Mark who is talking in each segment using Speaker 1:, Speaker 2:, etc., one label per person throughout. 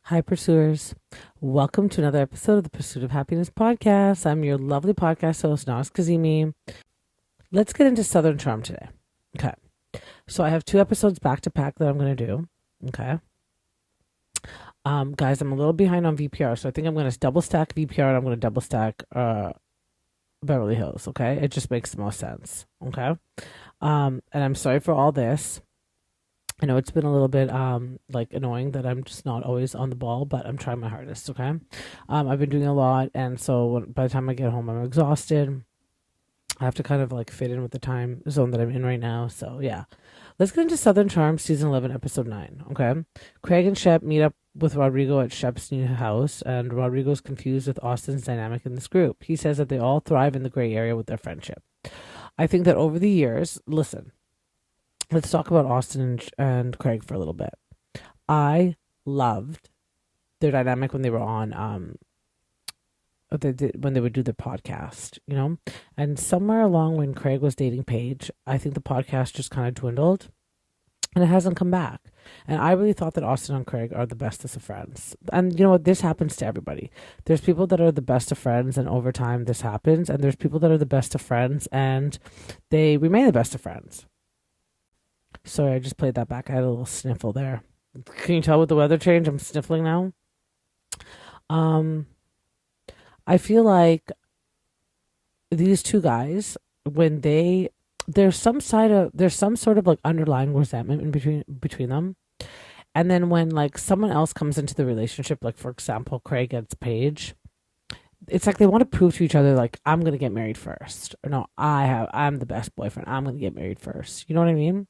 Speaker 1: Hi, pursuers. Welcome to another episode of the Pursuit of Happiness podcast. I'm your lovely podcast host, Nas Kazimi. Let's get into Southern Charm today. Okay. So I have two episodes back to back that I'm going to do. Okay. Guys, I'm a little behind on VPR, so I think I'm going to double stack VPR and I'm going to double stack Beverly Hills. Okay. It just makes the most sense. Okay. And I'm sorry for all this. I know it's been a little bit annoying that I'm just not always on the ball, but I'm trying my hardest. Okay, I've been doing a lot, and so by the time I get home, I'm exhausted. I have to kind of like fit in with the time zone that I'm in right now. So yeah, let's get into Southern Charm season 11, episode 9. Okay, Craig and Shep meet up with Rodrigo at Shep's new house, and Rodrigo's confused with Austen's dynamic in this group. He says that they all thrive in the gray area with their friendship. I think that over the years, listen. Let's talk about Austen and Craig for a little bit. I loved their dynamic when they were on when they would do their podcast, and somewhere along when Craig was dating Paige, I think the podcast just kind of dwindled and it hasn't come back. And I really thought that Austen and Craig are the bestest of friends. And you know what? This happens to everybody. There's people that are the best of friends, and over time this happens. And there's people that are the best of friends, and they remain the best of friends. Sorry, I just played that back. I had a little sniffle there. Can you tell with the weather change? I'm sniffling now. I feel like these two guys, when there's some sort of like underlying resentment in between them. And then when like someone else comes into the relationship, like for example, Craig gets Paige, it's like they want to prove to each other, like, I'm gonna get married first. Or no, I'm the best boyfriend. I'm gonna get married first. You know what I mean?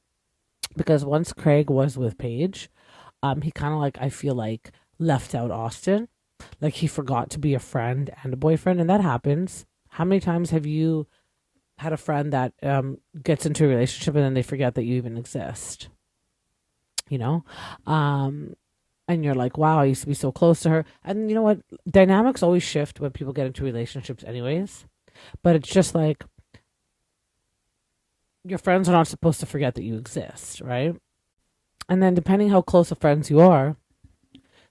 Speaker 1: Because once Craig was with Paige, he kind of like, I feel like, left out Austen. Like he forgot to be a friend and a boyfriend, and that happens. How many times have you had a friend that gets into a relationship and then they forget that you even exist? You know? And you're like, wow, I used to be so close to her. And you know what? Dynamics always shift when people get into relationships anyways. But it's just like, your friends are not supposed to forget that you exist, right? And then depending how close of friends you are,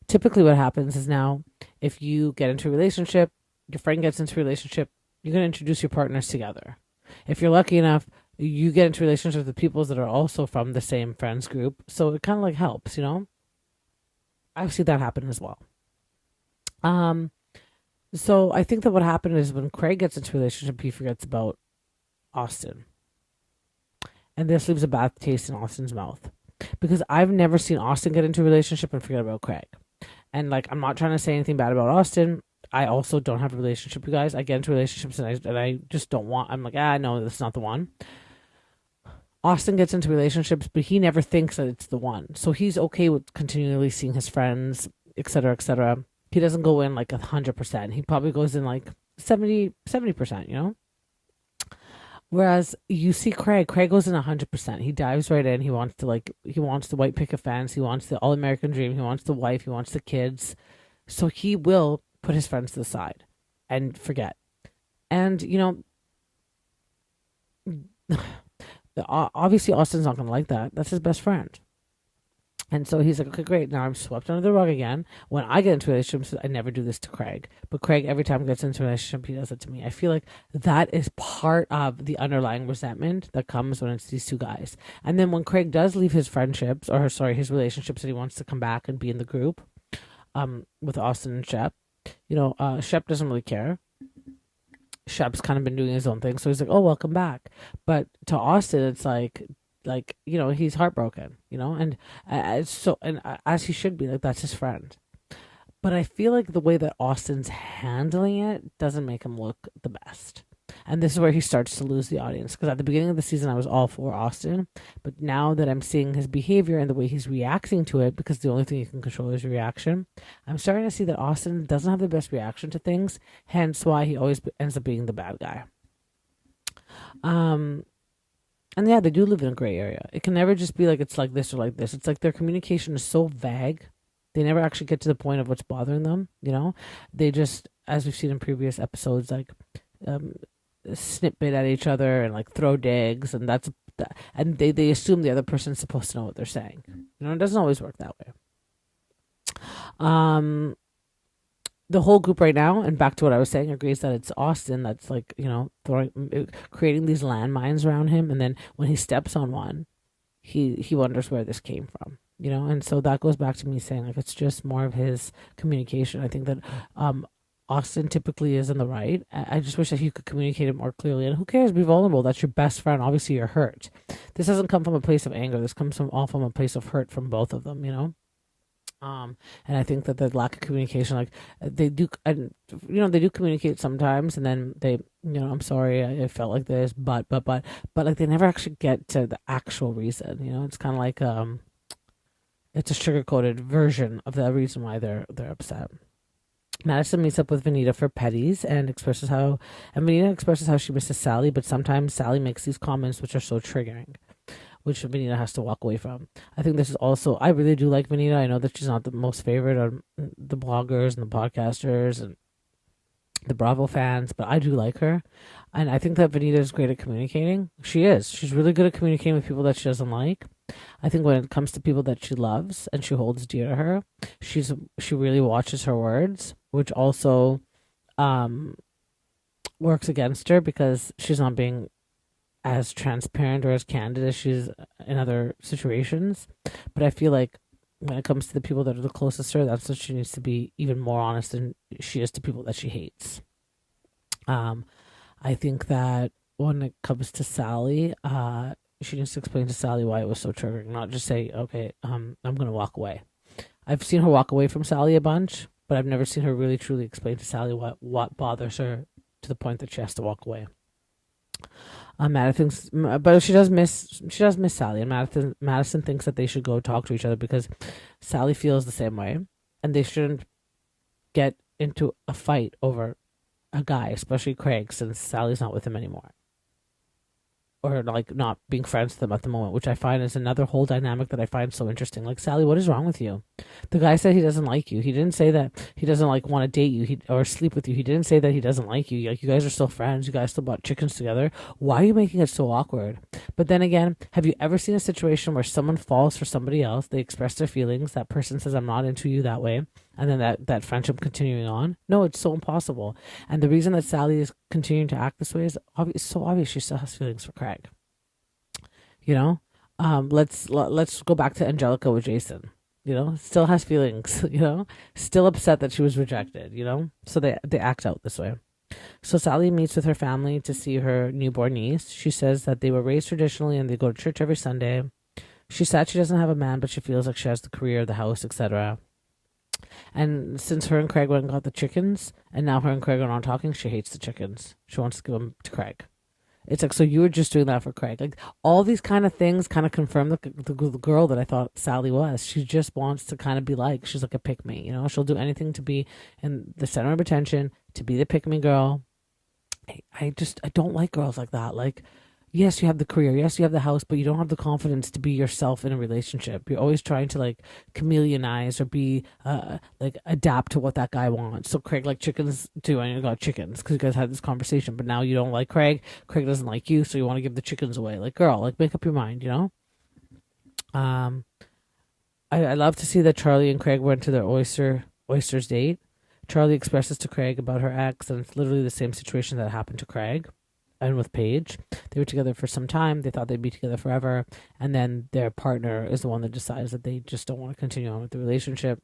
Speaker 1: typically what happens is now if you get into a relationship, your friend gets into a relationship, you're going to introduce your partners together. If you're lucky enough, you get into relationships with people that are also from the same friends group. So it kind of like helps, I've seen that happen as well. So I think that what happened is when Craig gets into a relationship, he forgets about Austen. And this leaves a bad taste in Austen's mouth. Because I've never seen Austen get into a relationship and forget about Craig. And like, I'm not trying to say anything bad about Austen. I also don't have a relationship, you guys. I get into relationships and I just don't want, I'm like, no, that's not the one. Austen gets into relationships, but he never thinks that it's the one. So he's okay with continually seeing his friends, etc., etc. He doesn't go in like 100%. He probably goes in like 70%, Whereas you see Craig goes in 100%. He dives right in. He wants the white picket fence. He wants the all-American dream. He wants the wife. He wants the kids. So he will put his friends to the side and forget. And, obviously Austen's not going to like that. That's his best friend. And so he's like, okay, great. Now I'm swept under the rug again. When I get into relationships, I never do this to Craig. But Craig, every time he gets into a relationship, he does it to me. I feel like that is part of the underlying resentment that comes when it's these two guys. And then when Craig does leave his friendships, his relationships, and he wants to come back and be in the group with Austen and Shep, Shep doesn't really care. Shep's kind of been doing his own thing. So he's like, oh, welcome back. But to Austen, it's like he's heartbroken, and as he should be, like, that's his friend. But I feel like the way that Austen's handling it doesn't make him look the best. And this is where he starts to lose the audience, because at the beginning of the season I was all for Austen, but now that I'm seeing his behavior and the way he's reacting to it, because the only thing you can control is your reaction, I'm starting to see that Austen doesn't have the best reaction to things, hence why he always ends up being the bad guy. And yeah, they do live in a gray area. It can never just be like it's like this or like this. It's like their communication is so vague. They never actually get to the point of what's bothering them, They just, as we've seen in previous episodes, like snip bit at each other and like throw digs, and and they assume the other person's supposed to know what they're saying. It doesn't always work that way. Um, the whole group right now, and back to what I was saying, agrees that it's Austen that's like, creating these landmines around him, and then when he steps on one, he wonders where this came from. And so that goes back to me saying like it's just more of his communication. I think that Austen typically is in the right. I just wish that he could communicate it more clearly. And who cares? Be vulnerable. That's your best friend. Obviously, you're hurt. This doesn't come from a place of anger. This comes from a place of hurt from both of them. And I think that the lack of communication, like they do, and they do communicate sometimes, and then I'm sorry, I felt like this, but like they never actually get to the actual reason. It's kind of like it's a sugar coated version of the reason why they're upset. Madison meets up with Venita for petties and Venita expresses how she misses Salley, but sometimes Salley makes these comments which are so triggering, which Venita has to walk away from. I think this is also, I really do like Venita. I know that she's not the most favorite on the bloggers and the podcasters and the Bravo fans, but I do like her. And I think that Venita is great at communicating. She is. She's really good at communicating with people that she doesn't like. I think when it comes to people that she loves and she holds dear to her, she really watches her words, which also works against her because she's not being as transparent or as candid as she's in other situations. But I feel like when it comes to the people that are the closest to her, that's when she needs to be even more honest than she is to people that she hates. I think that when it comes to Salley, she needs to explain to Salley why it was so triggering, not just say, okay, I'm going to walk away. I've seen her walk away from Salley a bunch, but I've never seen her really truly explain to Salley what bothers her to the point that she has to walk away. But she does miss Salley, and Madison thinks that they should go talk to each other because Salley feels the same way, and they shouldn't get into a fight over a guy, especially Craig, since Sally's not with him anymore, or like not being friends with them at the moment, which I find is another whole dynamic that I find so interesting. Like, Salley, what is wrong with you? The guy said he doesn't like you. He didn't say that he doesn't like want to date you or sleep with you. He didn't say that he doesn't like you. Like, you guys are still friends. You guys still bought chickens together. Why are you making it so awkward? But then again, have you ever seen a situation where someone falls for somebody else? They express their feelings. That person says, I'm not into you that way. And then that friendship continuing on. No, it's so impossible. And the reason that Salley is continuing to act this way is so obvious. She still has feelings for Craig. Let's go back to Angelica with Jason. Still has feelings. Still upset that she was rejected. So they act out this way. So Salley meets with her family to see her newborn niece. She says that they were raised traditionally and they go to church every Sunday. She's sad she doesn't have a man, but she feels like she has the career, the house, etc. And since her and Craig went and got the chickens, and now her and Craig are not talking, she hates the chickens. She wants to give them to Craig. It's like, so you were just doing that for Craig. Like, all these kind of things kind of confirm the girl that I thought Salley was. She just wants to kind of be like, she's like a pick-me, She'll do anything to be in the center of attention, to be the pick-me girl. I don't like girls like that. Like, yes, you have the career, yes, you have the house, but you don't have the confidence to be yourself in a relationship. You're always trying to like chameleonize or be like adapt to what that guy wants. So Craig liked chickens too, and you got chickens because you guys had this conversation. But now you don't like Craig. Craig doesn't like you, so you want to give the chickens away. Like, girl, like, make up your mind, I love to see that Charley and Craig went to their oysters date. Charley expresses to Craig about her ex, and it's literally the same situation that happened to Craig and with Paige. They were together for some time. They thought they'd be together forever. And then their partner is the one that decides that they just don't want to continue on with the relationship.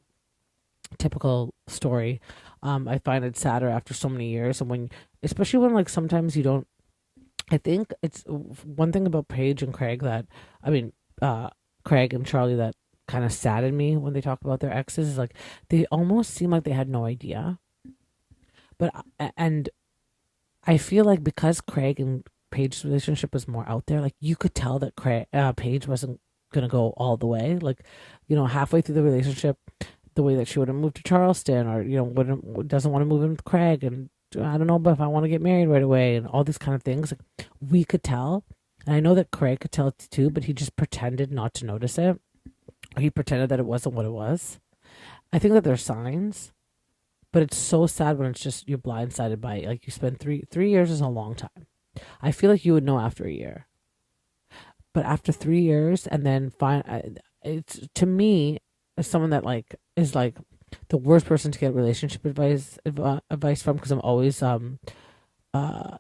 Speaker 1: Typical story. I find it sadder after so many years. And especially when like sometimes you don't, I think it's one thing about Paige and Craig Craig and Charley that kind of saddened me when they talk about their exes is like, they almost seem like they had no idea. And I feel like because Craig and Paige's relationship was more out there, like you could tell that Paige wasn't gonna go all the way. Like, halfway through the relationship, the way that she wouldn't move to Charleston, or doesn't want to move in with Craig, and I don't know, but if I want to get married right away, and all these kind of things, like we could tell. And I know that Craig could tell it too, but he just pretended not to notice it, or he pretended that it wasn't what it was. I think that there's signs. But it's so sad when it's just you're blindsided by it. Like, you spend 3 years is a long time. I feel like you would know after a year. But after 3 years, and then it's to me as someone that like is like The worst person to get relationship advice from, because I'm always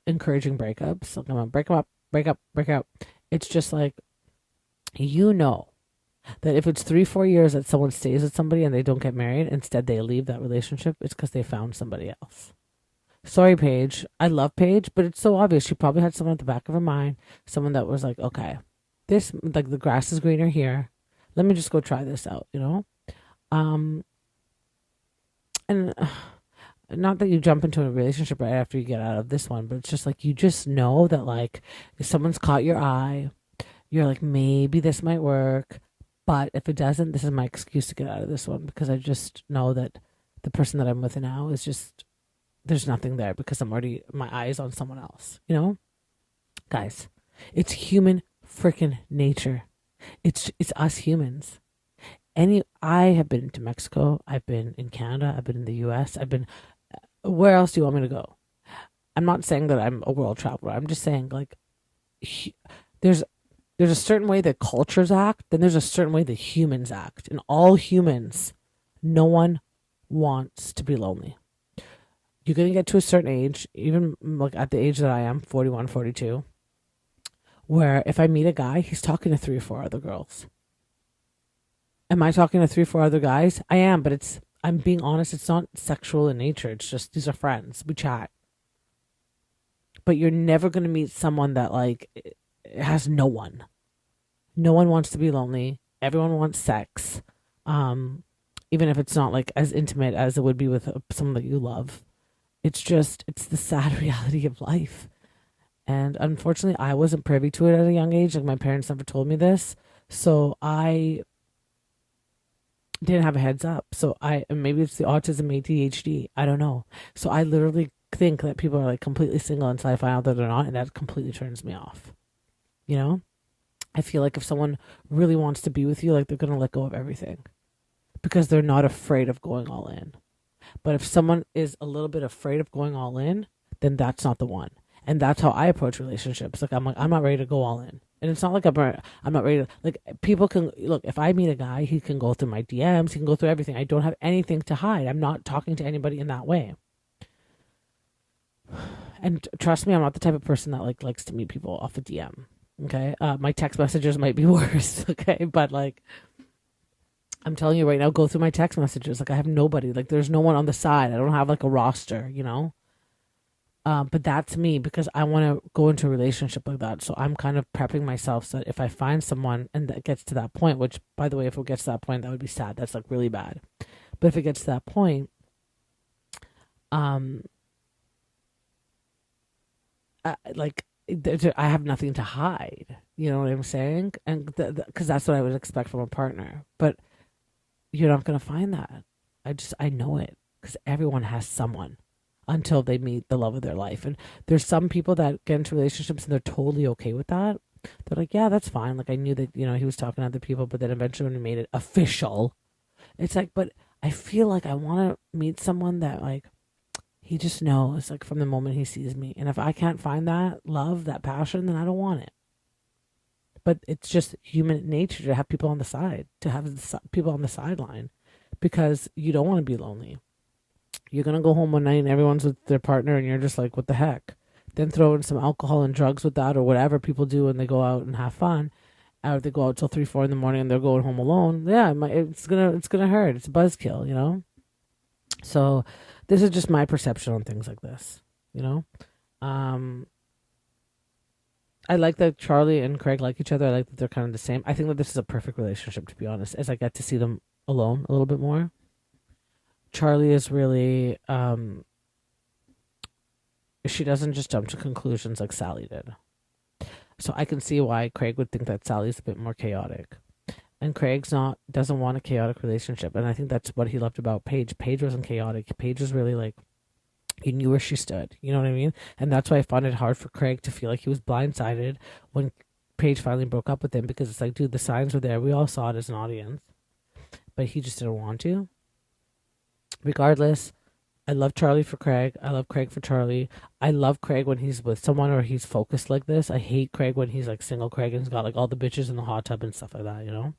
Speaker 1: encouraging breakups. Like I'm gonna break them up, break up, break up. It's just like, you know that if it's 3-4 years that someone stays with somebody and they don't get married, instead they leave that relationship, it's because they found somebody else. Sorry, Paige. I love Paige, but it's so obvious. She probably had someone at the back of her mind, someone that was like, okay, this, like, the grass is greener here. Let me just go try this out, you know? Um, and not that you jump into a relationship right after you get out of this one, but it's just like, you just know that, like, if someone's caught your eye, you're like, maybe this might work. But if it doesn't, this is my excuse to get out of this one, because I just know that the person that I'm with now is just, there's nothing there, because I'm already, my eye is on someone else, you know? Guys, it's human freaking nature. It's us humans. I have been to Mexico, I've been in Canada, I've been in the US, I've been, where else do you want me to go? I'm not saying that I'm a world traveler. I'm just saying, like, there's a certain way that cultures act, then there's a certain way that humans act. And all humans, no one wants to be lonely. You're going to get to a certain age, even like at the age that I am, 41, 42, where if I meet a guy, he's talking to 3 or 4 other girls. Am I talking to 3 or 4 other guys? I am, but I'm being honest, it's not sexual in nature. It's just, these are friends. We chat. But you're never going to meet someone that, like, has no one. No one wants to be lonely. Everyone wants sex. Even if it's not, like, as intimate as it would be with someone that you love. It's the sad reality of life. And unfortunately, I wasn't privy to it at a young age. Like, my parents never told me this. So I didn't have a heads up. So maybe it's the autism, ADHD. I don't know. So I literally think that people are, like, completely single until I find out that they're not. And that completely turns me off. You know? I feel like if someone really wants to be with you, like, they're going to let go of everything, because they're not afraid of going all in. But if someone is a little bit afraid of going all in, then that's not the one. And that's how I approach relationships. Like, I'm not ready to go all in. And it's not like I'm not ready to, like, people can, look, if I meet a guy, he can go through my DMs, he can go through everything. I don't have anything to hide. I'm not talking to anybody in that way. And trust me, I'm not the type of person that, like, likes to meet people off a DM. Okay? My text messages might be worse. Okay? But, like, I'm telling you right now, go through my text messages. Like, I have nobody. Like, there's no one on the side. I don't have, like, a roster, you know? But that's me, because I want to go into a relationship like that. So I'm kind of prepping myself so that if I find someone and that gets to that point, which, by the way, if it gets to that point, that would be sad. That's, like, really bad. But if it gets to that point, I have nothing to hide. You know what I'm saying? And because that's what I would expect from a partner. But you're not going to find that. I know it, because everyone has someone until they meet the love of their life. And there's some people that get into relationships and they're totally okay with that. They're like, yeah, that's fine. Like, I knew that, you know, he was talking to other people, but then eventually when he made it official, it's like, but I feel like I want to meet someone that, like, he just knows, like, from the moment he sees me. And if I can't find that love, that passion, then I don't want it. But it's just human nature to have people on the side, to have people on the sideline, because you don't want to be lonely. You're going to go home one night and everyone's with their partner and you're just like, what the heck? Then throw in some alcohol and drugs with that, or whatever people do when they go out and have fun. Or they go out till 3, 4 in the morning and they're going home alone. Yeah, it's gonna hurt. It's a buzzkill, you know? So this is just my perception on things like this, you know? I like that Charley and Craig like each other. I like that they're kind of the same. I think that this is a perfect relationship, to be honest, as I get to see them alone a little bit more. Charley is really, she doesn't just jump to conclusions like Salley did. So I can see why Craig would think that Sally's a bit more chaotic. And Craig's doesn't want a chaotic relationship. And I think that's what he loved about Paige. Paige wasn't chaotic. Paige was really, like, he knew where she stood. You know what I mean? And that's why I found it hard for Craig to feel like he was blindsided when Paige finally broke up with him, because it's like, dude, the signs were there. We all saw it as an audience. But he just didn't want to. Regardless, I love Charley for Craig. I love Craig for Charley. I love Craig when he's with someone or he's focused like this. I hate Craig when he's, like, single Craig and he's got, like, all the bitches in the hot tub and stuff like that, you know?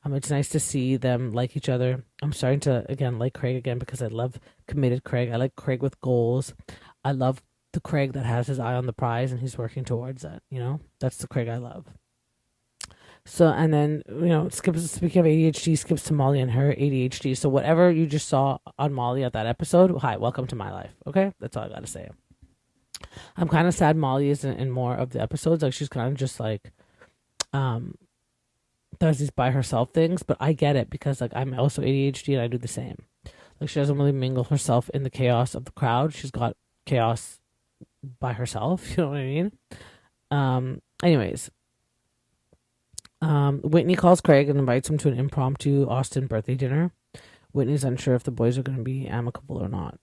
Speaker 1: It's nice to see them like each other. I'm starting to again like Craig again because I love committed Craig. I like Craig with goals. I love the Craig that has his eye on the prize and he's working towards it. That's the Craig I love. So, and then, skips, speaking of ADHD, skips to Molly and her ADHD. So, whatever you just saw on Molly at that episode, hi, welcome to my life. Okay? That's all I got to say. I'm kind of sad Molly isn't in more of the episodes. Like, she's kind of just like, does these by herself things, but I get it because, like, I'm also ADHD and I do the same. Like, she doesn't really mingle herself in the chaos of the crowd. She's got chaos by herself. You know what I mean? Anyways. Whitney calls Craig and invites him to an impromptu Austen birthday dinner. Whitney's unsure if the boys are going to be amicable or not.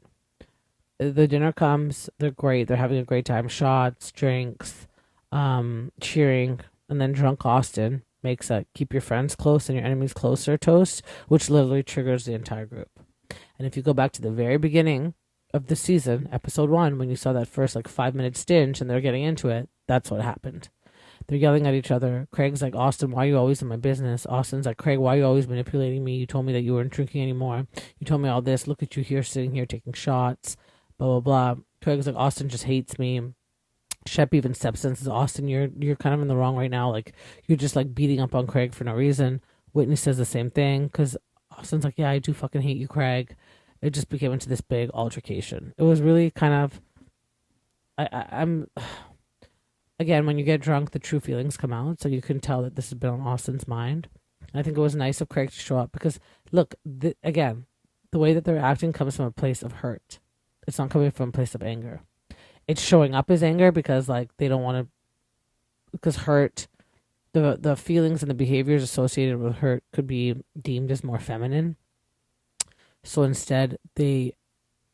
Speaker 1: The dinner comes. They're great. They're having a great time. Shots, drinks, cheering. And then drunk Austen makes a keep your friends close and your enemies closer toast, which literally triggers the entire group. And if you go back to the very beginning of the season, episode 1, when you saw that first 5-minute stint and they're getting into it, that's what happened. They're yelling at each other. Craig's like, Austen, why are you always in my business? Austen's like, Craig, why are you always manipulating me? You told me that you weren't drinking anymore. You told me all this. Look at you here, sitting here taking shots. Blah, blah, blah. Craig's like, Austen just hates me. Shep even steps in and says, Austen, you're kind of in the wrong right now. You're just beating up on Craig for no reason. Whitney says the same thing because Austen's like, yeah, I do fucking hate you, Craig. It just became into this big altercation. It was really kind of, I'm... Again, when you get drunk, the true feelings come out, so you can tell that this has been on Austen's mind. And I think it was nice of Craig to show up because, look, again, the way that they're acting comes from a place of hurt. It's not coming from a place of anger. It's showing up as anger because, they don't want to, because hurt, the feelings and the behaviors associated with hurt could be deemed as more feminine. So instead, they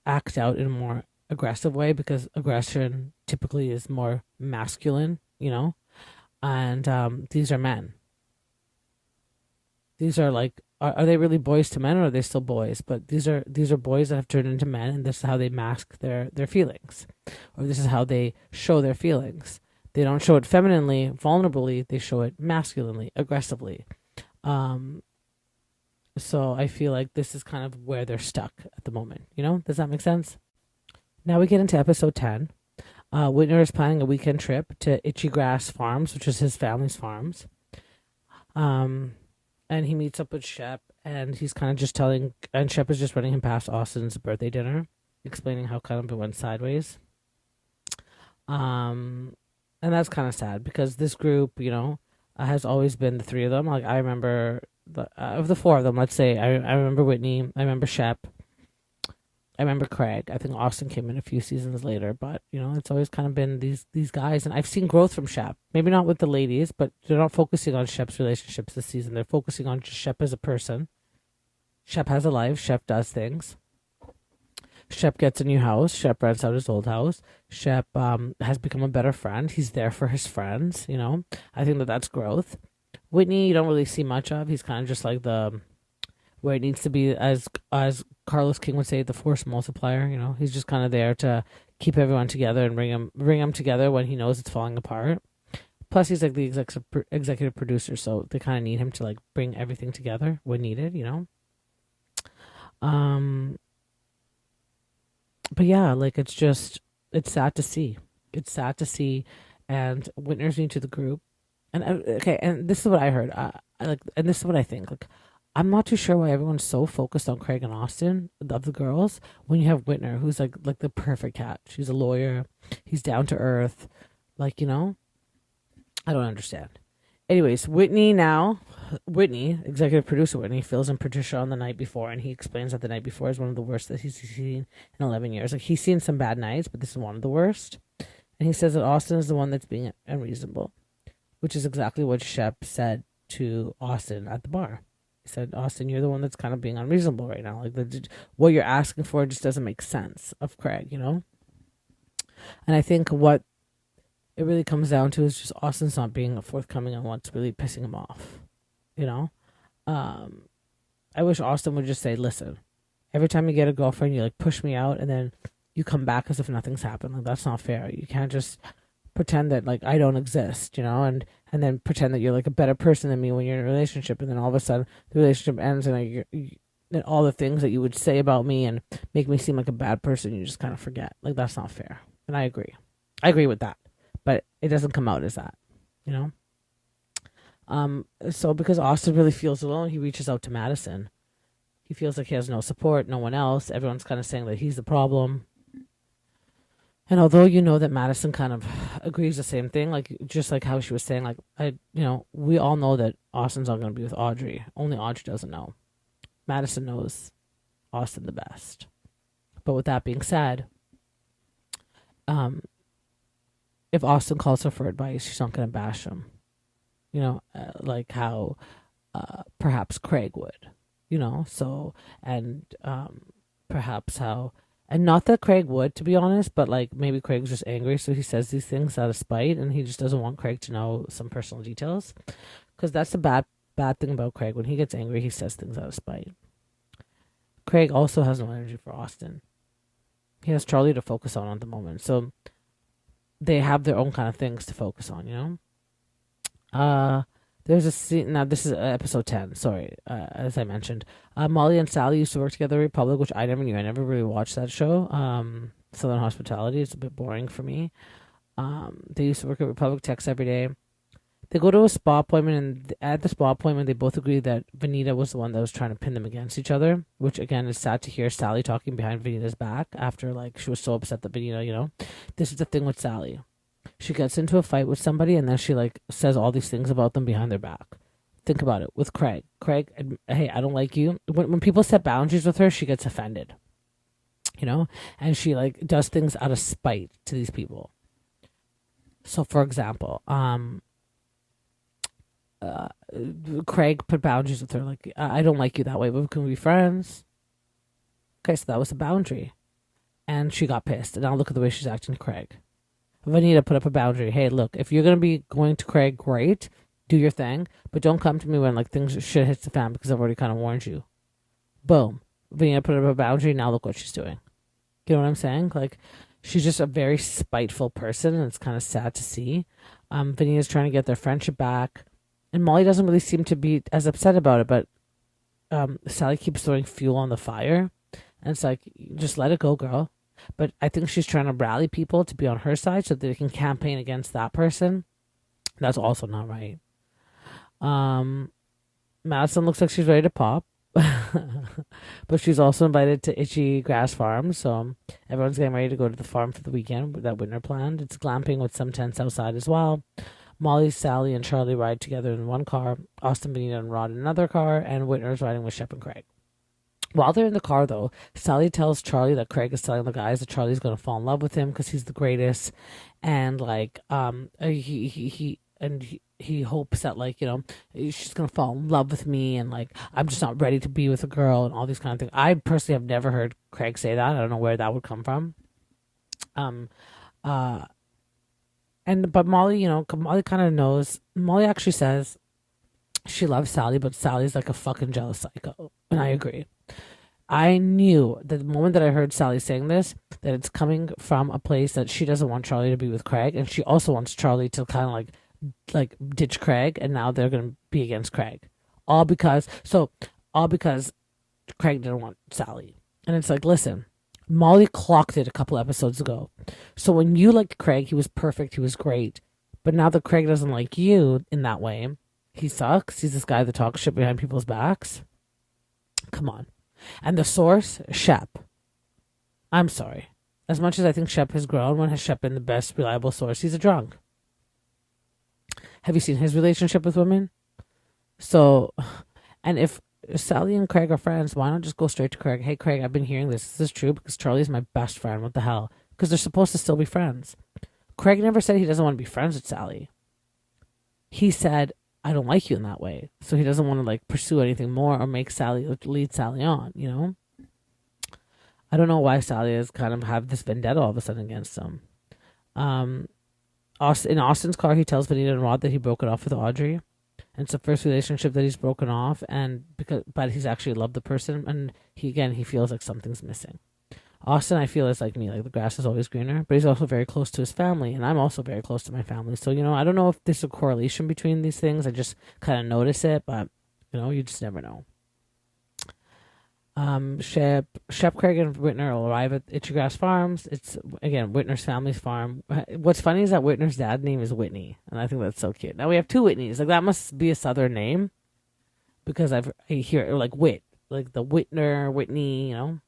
Speaker 1: act out in a more aggressive way because aggression typically is more masculine, and these are men. These are are they really boys to men or are they still boys? But these are boys that have turned into men, and this is how they mask their feelings, or this is how they show their feelings. They don't show it femininely, vulnerably. They show it masculinely, aggressively. So I feel like this is kind of where they're stuck at the moment. Does that make sense? Now we get into episode 10. Whitner is planning a weekend trip to Itchy Grass Farms, which is his family's farms. And he meets up with Shep, and he's kind of just and Shep is just running him past Austen's birthday dinner, explaining how kind of it went sideways. And that's kind of sad because this group, has always been the three of them. I remember, of the four of them, let's say, I remember Whitney, I remember Shep, I remember Craig. I think Austen came in a few seasons later, but it's always kind of been these guys, and I've seen growth from Shep. Maybe not with the ladies, but they're not focusing on Shep's relationships this season. They're focusing on just Shep as a person. Shep has a life. Shep does things. Shep gets a new house. Shep rents out his old house. Shep has become a better friend. He's there for his friends. I think that's growth. Whitney, you don't really see much of. He's kind of just where it needs to be, as Carlos King would say, the force multiplier. He's just kind of there to keep everyone together and bring them together when he knows it's falling apart. Plus, he's the executive producer, so they kind of need him to bring everything together when needed. But yeah, it's sad to see. It's sad to see, and Whitner's new to the group, and okay, and this is what I heard. And this is what I think. I'm not too sure why everyone's so focused on Craig and Austen, of the girls, when you have Whitner, who's like the perfect cat. She's a lawyer. He's down to earth. I don't understand. Anyways, Whitney, executive producer Whitney, fills in Patricia on the night before, and he explains that the night before is one of the worst that he's seen in 11 years. He's seen some bad nights, but this is one of the worst. And he says that Austen is the one that's being unreasonable, which is exactly what Shep said to Austen at the bar. He said, Austen, you're the one that's kind of being unreasonable right now. What you're asking for just doesn't make sense of Craig, And I think what it really comes down to is just Austen's not being forthcoming on what's really pissing him off, I wish Austen would just say, listen, every time you get a girlfriend, you push me out and then you come back as if nothing's happened. That's not fair. You can't just pretend that like I don't exist, and then pretend that you're like a better person than me when you're in a relationship, and then all of a sudden the relationship ends, and like and all the things that you would say about me and make me seem like a bad person, you just kind of forget. Like that's not fair, and I agree with that, but it doesn't come out as that, you know. So because Austen really feels alone, he reaches out to Madison. He feels like he has no support, no one else. Everyone's kind of saying that he's the problem. And although you know that Madison kind of agrees the same thing, like just like how she was saying, like we all know that Austen's not going to be with Audrey. Only Audrey doesn't know. Madison knows Austen the best. But with that being said, if Austen calls her for advice, she's not going to bash him. Like how perhaps Craig would. So and perhaps how. And not that Craig would, to be honest, but like maybe Craig's just angry, so he says these things out of spite, and he just doesn't want Craig to know some personal details, because that's the bad thing about Craig. When he gets angry, he says things out of spite. Craig also has no energy for Austen. He has Charley to focus on at the moment, so they have their own kind of things to focus on. There's a scene, now this is episode 10, sorry, as I mentioned. Molly and Salley used to work together in Republic, which I never knew. I never really watched that show. Southern Hospitality, it's a bit boring for me. They used to work at Republic, text every day. They go to a spa appointment, and at the spa appointment, they both agree that Venita was the one that was trying to pin them against each other, which again is sad to hear Salley talking behind Venita's back after like she was so upset that Venita, This is the thing with Salley. She gets into a fight with somebody, and then she like says all these things about them behind their back. Think about it with Craig. Hey, I don't like you. When people set boundaries with her, she gets offended. And she like does things out of spite to these people. So, for example, Craig put boundaries with her. Like, I don't like you that way, but can we be friends? Okay, so that was a boundary, and she got pissed. And now look at the way she's acting to Craig. Venita put up a boundary. Hey, look, if you're going to be going to Craig, great. Do your thing. But don't come to me when like things shit hits the fan, because I've already kind of warned you. Boom. Venita put up a boundary. Now look what she's doing. You know what I'm saying? Like, she's just a very spiteful person, and it's kind of sad to see. Venita's trying to get their friendship back. And Molly doesn't really seem to be as upset about it, but Salley keeps throwing fuel on the fire. And it's like, just let it go, girl. But I think she's trying to rally people to be on her side so that they can campaign against that person. That's also not right. Madison looks like she's ready to pop. But she's also invited to Itchy Grass Farm. So everyone's getting ready to go to the farm for the weekend that Whitner planned. It's glamping with some tents outside as well. Molly, Salley, and Charley ride together in one car. Austen, Venita, and Rod in another car. And Whitner's riding with Shep and Craig. While they're in the car, though, Salley tells Charley that Craig is telling the guys that Charley's going to fall in love with him because he's the greatest, and like he hopes that like she's going to fall in love with me, and like I'm just not ready to be with a girl, and all these kind of things. I personally have never heard Craig say that. I don't know where that would come from. But Molly, Molly kind of knows. Molly actually says she loves Salley, but Sally's like a fucking jealous psycho, and I agree. I knew that the moment that I heard Salley saying this, that it's coming from a place that she doesn't want Charley to be with Craig, and she also wants Charley to kind of like ditch Craig, and now they're going to be against Craig. All because Craig didn't want Salley. And it's like, listen, Molly clocked it a couple episodes ago. So when you liked Craig, he was perfect, he was great. But now that Craig doesn't like you in that way, he sucks. He's this guy that talks shit behind people's backs. Come on. And the source, Shep. I'm sorry. As much as I think Shep has grown, when has Shep been the best reliable source? He's a drunk. Have you seen his relationship with women? So, and if Salley and Craig are friends, why not just go straight to Craig? Hey, Craig, I've been hearing this. Is this true? Because Charlie's my best friend. What the hell? Because they're supposed to still be friends. Craig never said he doesn't want to be friends with Salley. He said, I don't like you in that way. So he doesn't want to like pursue anything more or make Salley lead Salley on, I don't know why Salley has kind of have this vendetta all of a sudden against him. In Austen's car, he tells Venita and Rod that he broke it off with Audrey. And it's the first relationship that he's broken off, but he's actually loved the person, and he feels like something's missing. Austen, I feel, is like me, like the grass is always greener, but he's also very close to his family, and I'm also very close to my family. So, I don't know if there's a correlation between these things. I just kind of notice it, but, you just never know. Shep, Craig, and Whitner will arrive at Itchy Grass Farms. It's, again, Whitner's family's farm. What's funny is that Whitner's dad's name is Whitney, and I think that's so cute. Now we have two Whitneys. Like, that must be a Southern name, because I hear it, like Whit, like the Whitner, Whitney, And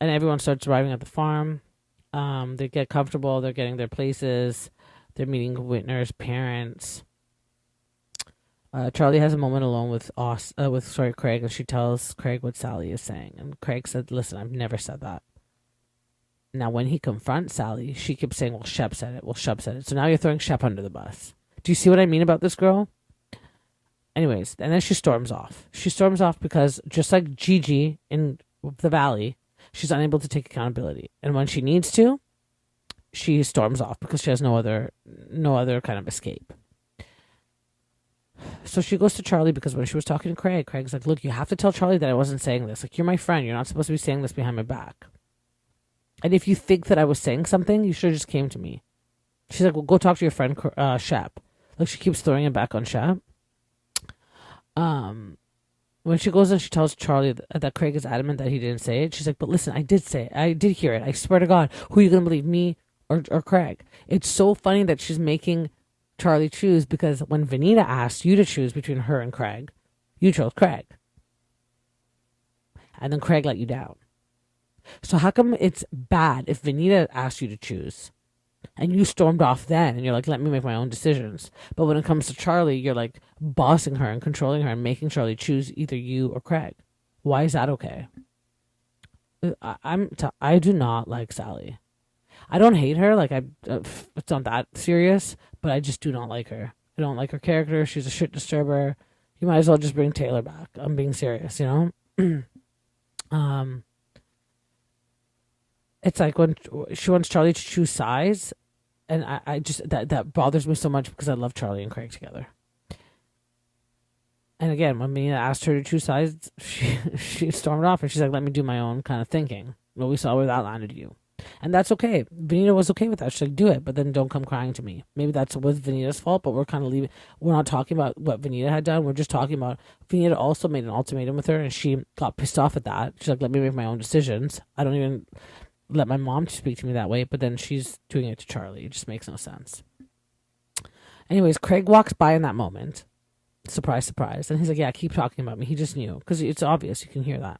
Speaker 1: everyone starts arriving at the farm. They get comfortable. They're getting their places. They're meeting Whitner's parents. Charley has a moment alone with Craig, and she tells Craig what Salley is saying. And Craig said, "Listen, I've never said that." Now, when he confronts Salley, she keeps saying, "Well, Shep said it. Well, Shep said it." So now you're throwing Shep under the bus. Do you see what I mean about this girl? Anyways, and then she storms off. She storms off because, just like Gigi in the Valley, she's unable to take accountability. And when she needs to, she storms off because she has no other kind of escape. So she goes to Charley because when she was talking to Craig, Craig's like, "Look, you have to tell Charley that I wasn't saying this. Like, you're my friend. You're not supposed to be saying this behind my back. And if you think that I was saying something, you should have just came to me." She's like, "Well, go talk to your friend, Shep." Like, she keeps throwing it back on Shep. When she goes and she tells Charley that Craig is adamant that he didn't say it, she's like, "But listen, I did say it. I did hear it. I swear to God. Who are you going to believe, me or Craig?" It's so funny that she's making Charley choose, because when Venita asked you to choose between her and Craig, you chose Craig. And then Craig let you down. So how come it's bad if Venita asked you to choose and you stormed off then and you're like, "Let me make my own decisions"? But when it comes to Charley, you're like bossing her and controlling her and making Charley choose either you or Craig. Why is that okay? I do not like Salley. I don't hate her. Like, it's not that serious, but I just do not like her. I don't like her character. She's a shit disturber. You might as well just bring Taylor back. I'm being serious, It's like when she wants Charley to choose sides, and I just, that bothers me so much because I love Charley and Craig together. And again, when Venita asked her to choose sides, she stormed off and she's like, "Let me do my own kind of thinking." Well, we saw where that landed you. And that's okay. Venita was okay with that. She's like, "Do it, but then don't come crying to me." Maybe that was Venita's fault, but we're kind of leaving. We're not talking about what Venita had done. We're just talking about Venita also made an ultimatum with her, and she got pissed off at that. She's like, "Let me make my own decisions. I don't even let my mom speak to me that way." But then she's doing it to Charley. It just makes no sense. Anyways, Craig walks by in that moment. Surprise, surprise. And he's like, "Yeah, keep talking about me." He just knew, because it's obvious. You can hear that.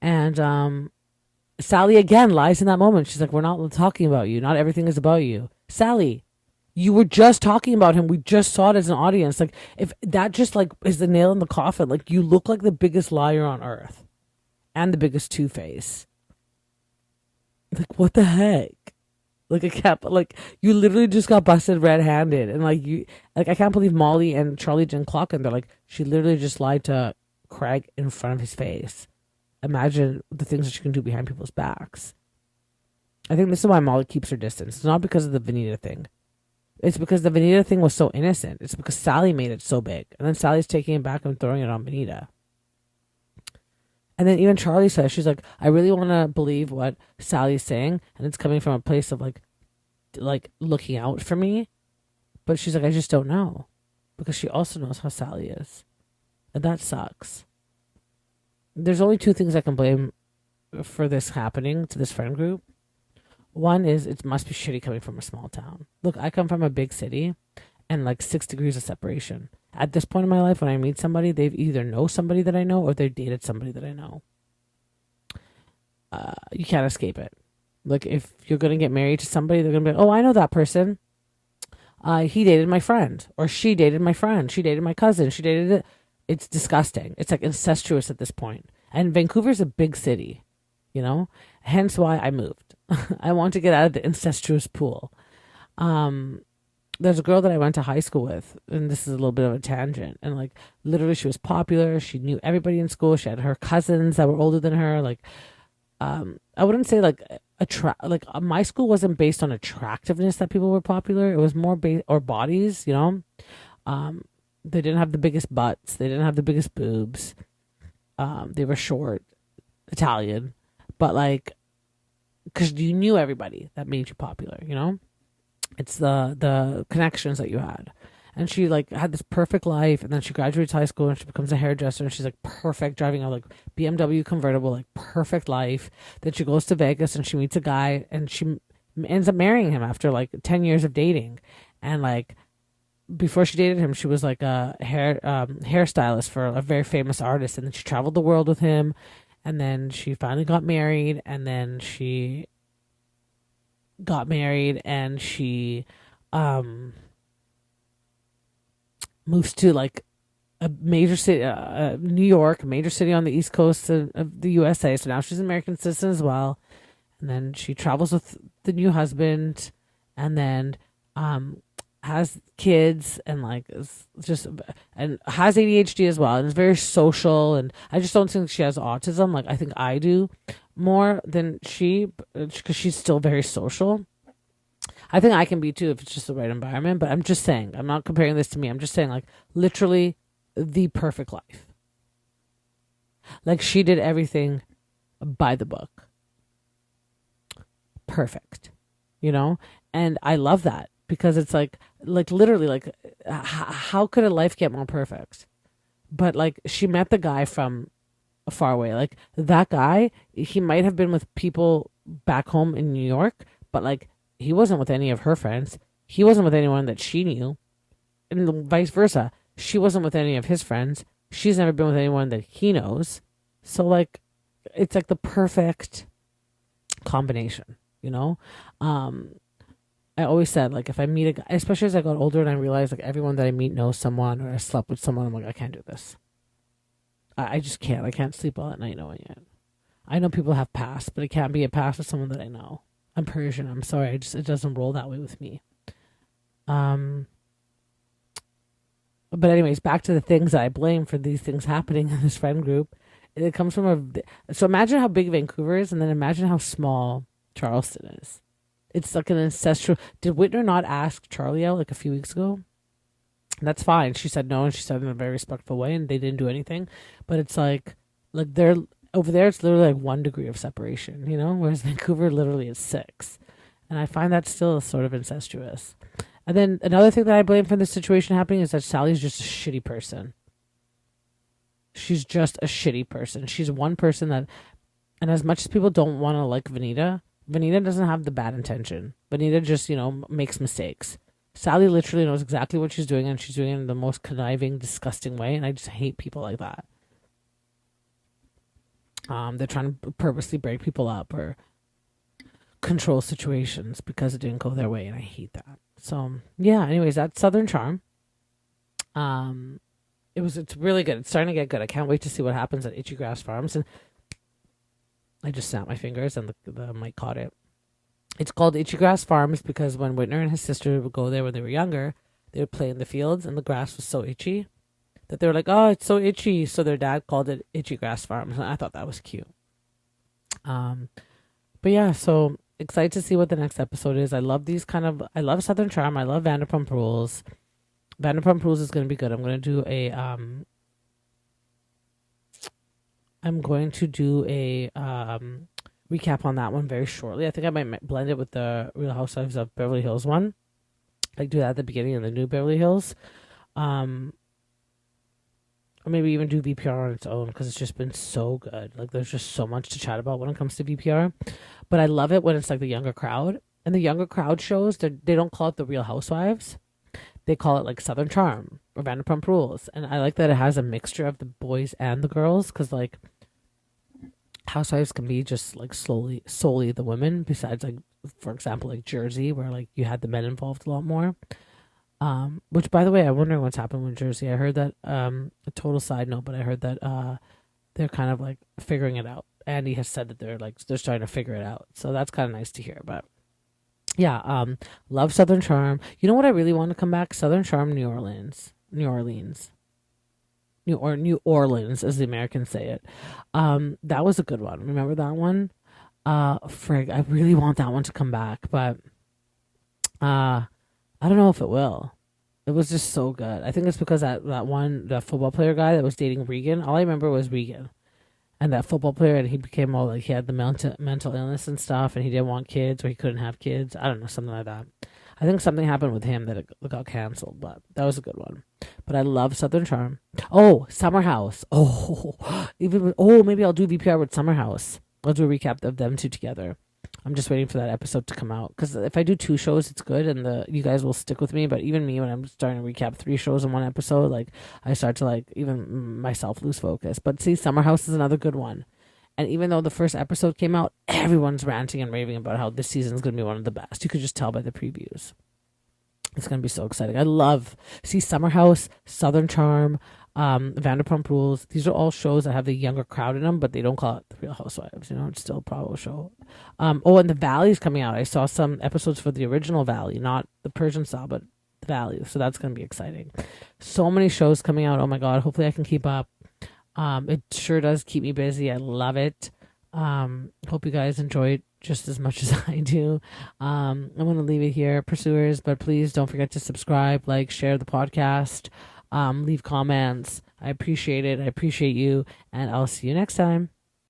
Speaker 1: And Salley again lies in that moment. She's like, "We're not talking about you. Not everything is about you." Salley, you were just talking about him. We just saw it as an audience. Like, if that just like is the nail in the coffin, like, you look like the biggest liar on earth and the biggest two-face. Like, what the heck? Like, I can't, like, you literally just got busted red-handed. And I can't believe Molly and Charley didn't clock him. They're like, she literally just lied to Craig in front of his face. Imagine the things that she can do behind people's backs. I think this is why Molly keeps her distance. It's not because of the Venita thing. It's because the Venita thing was so innocent. It's because Salley made it so big. And then Sally's taking it back and throwing it on Venita. And then even Charley says, she's like, "I really want to believe what Sally's saying, and it's coming from a place of like looking out for me." But she's like, "I just don't know," because she also knows how Salley is. And that sucks. There's only two things I can blame for this happening to this friend group. One is it must be shitty coming from a small town. Look, I come from a big city and like 6 degrees of separation. At this point in my life, when I meet somebody, they've either know somebody that I know or they've dated somebody that I know. You can't escape it. Like, if you're going to get married to somebody, they're going to be like, "Oh, I know that person. He dated my friend," or "She dated my friend. She dated my cousin. She dated it." It's disgusting. It's like incestuous at this point. And Vancouver's a big city, hence why I moved. I want to get out of the incestuous pool. There's a girl that I went to high school with, and this is a little bit of a tangent, and like literally she was popular. She knew everybody in school. She had her cousins that were older than her. Like, I wouldn't say like my school wasn't based on attractiveness that people were popular. It was more or bodies, they didn't have the biggest butts. They didn't have the biggest boobs. They were short, Italian, but like, because you knew everybody that made you popular, you know? It's the connections that you had. And she like had this perfect life, and then she graduates high school and she becomes a hairdresser, and she's like perfect, driving a like BMW convertible, like perfect life. Then she goes to Vegas and she meets a guy, and she ends up marrying him after like 10 years of dating. And like before she dated him, she was like a hairstylist for a very famous artist, and then she traveled the world with him. And then she finally got married, and then she got married and she moves to like a major city, New York, a major city on the East Coast of the USA. So now she's an American citizen as well. And then she travels with the new husband, and then has kids, and like is just, and has ADHD as well, and is very social. And I just don't think she has autism. Like I think I do more than she, because she's still very social. I think I can be too if it's just the right environment. But I'm just saying, I'm not comparing this to me. I'm just saying, like, literally the perfect life. Like, she did everything by the book. Perfect. You know? And I love that, because it's like literally, like, how could a life get more perfect? But like, she met the guy from far away. Like, that guy, he might have been with people back home in New York, but like, he wasn't with any of her friends. He wasn't with anyone that she knew. And vice versa. She wasn't with any of his friends. She's never been with anyone that he knows. So like, it's like the perfect combination, you know? I always said, like, if I meet a guy, especially as I got older and I realized like everyone that I meet knows someone, or I slept with someone, I'm like, I can't do this. I just can't. I can't sleep well at night knowing it. I know people have past, but it can't be a past with someone that I know. I'm Persian. I'm sorry. It doesn't roll that way with me. But anyways, back to the things that I blame for these things happening in this friend group. It comes from so imagine how big Vancouver is, and then imagine how small Charleston is. It's like an ancestral. Did Whitner not ask Charley out like a few weeks ago? That's fine. She said no, and she said it in a very respectful way, and they didn't do anything. But it's like they're over there. It's literally like 1 degree of separation, you know, whereas Vancouver literally is 6, and I find that still sort of incestuous. And then another thing that I blame for this situation happening is that Sally's just a shitty person. She's just a shitty person. She's one person that, and as much as people don't want to like Venita, Venita doesn't have the bad intention. Venita just, you know, makes mistakes. Salley literally knows exactly what she's doing, and she's doing it in the most conniving, disgusting way, and I just hate people like that. They're trying to purposely break people up or control situations because it didn't go their way, and I hate that. So yeah, anyways, that's Southern Charm. It's really good. It's starting to get good. I can't wait to see what happens at Itchy Grass Farms. And I just snapped my fingers, and the mic caught it. It's called Itchy Grass Farms because when Whitner and his sister would go there when they were younger, they would play in the fields, and the grass was so itchy that they were like, "Oh, it's so itchy." So their dad called it Itchy Grass Farms, and I thought that was cute. But yeah, so excited to see what the next episode is. I love Southern Charm. I love Vanderpump Rules. Vanderpump Rules is going to be good. I'm going to do a recap on that one very shortly. I think I might blend it with the Real Housewives of Beverly Hills one. Like do that at the beginning of the new Beverly Hills. Or maybe even do VPR on its own because it's just been so good. Like there's just so much to chat about when it comes to VPR. But I love it when it's like the younger crowd. And the younger crowd shows, they don't call it the Real Housewives. They call it like Southern Charm or Vanderpump Rules. And I like that it has a mixture of the boys and the girls because like Housewives can be just like solely the women, besides like, for example, like Jersey, where like you had the men involved a lot more. Which by the way, I'm wondering what's happened with Jersey. I heard that a total side note, but I heard that they're kind of like figuring it out. Andy has said that they're starting to figure it out. So that's kind of nice to hear. But yeah, love Southern Charm. You know what I really want to come back? Southern Charm, New Orleans, as the Americans say it. That was a good one. Remember that one? Frig, I really want that one to come back, but I don't know if it will. It was just so good. I think it's because that football player guy that was dating Regan. All I remember was Regan, and that football player, and he became all like he had the mental illness and stuff, and he didn't want kids or he couldn't have kids. I don't know, something like that. I think something happened with him that it got canceled, but that was a good one. But I love Southern Charm. Oh, Summer House. Oh, maybe I'll do VPR with Summer House. I'll do a recap of them two together. I'm just waiting for that episode to come out, because if I do 2 shows, it's good, and you guys will stick with me. But even me, when I'm starting to recap 3 shows in one episode, like I start to like even myself lose focus. But see, Summer House is another good one. And even though the first episode came out, everyone's ranting and raving about how this season is going to be one of the best. You could just tell by the previews. It's going to be so exciting. I love, Summer House, Southern Charm, Vanderpump Rules. These are all shows that have the younger crowd in them, but they don't call it the Real Housewives. It's still a Bravo show. And The Valley's coming out. I saw some episodes for the original Valley, not the Persian style, but the Valley. So that's going to be exciting. So many shows coming out. Oh my God. Hopefully I can keep up. It sure does keep me busy. I love it. Hope you guys enjoy it just as much as I do. I'm going to leave it here, pursuers, but please don't forget to subscribe, like, share the podcast, leave comments. I appreciate it. I appreciate you, and I'll see you next time.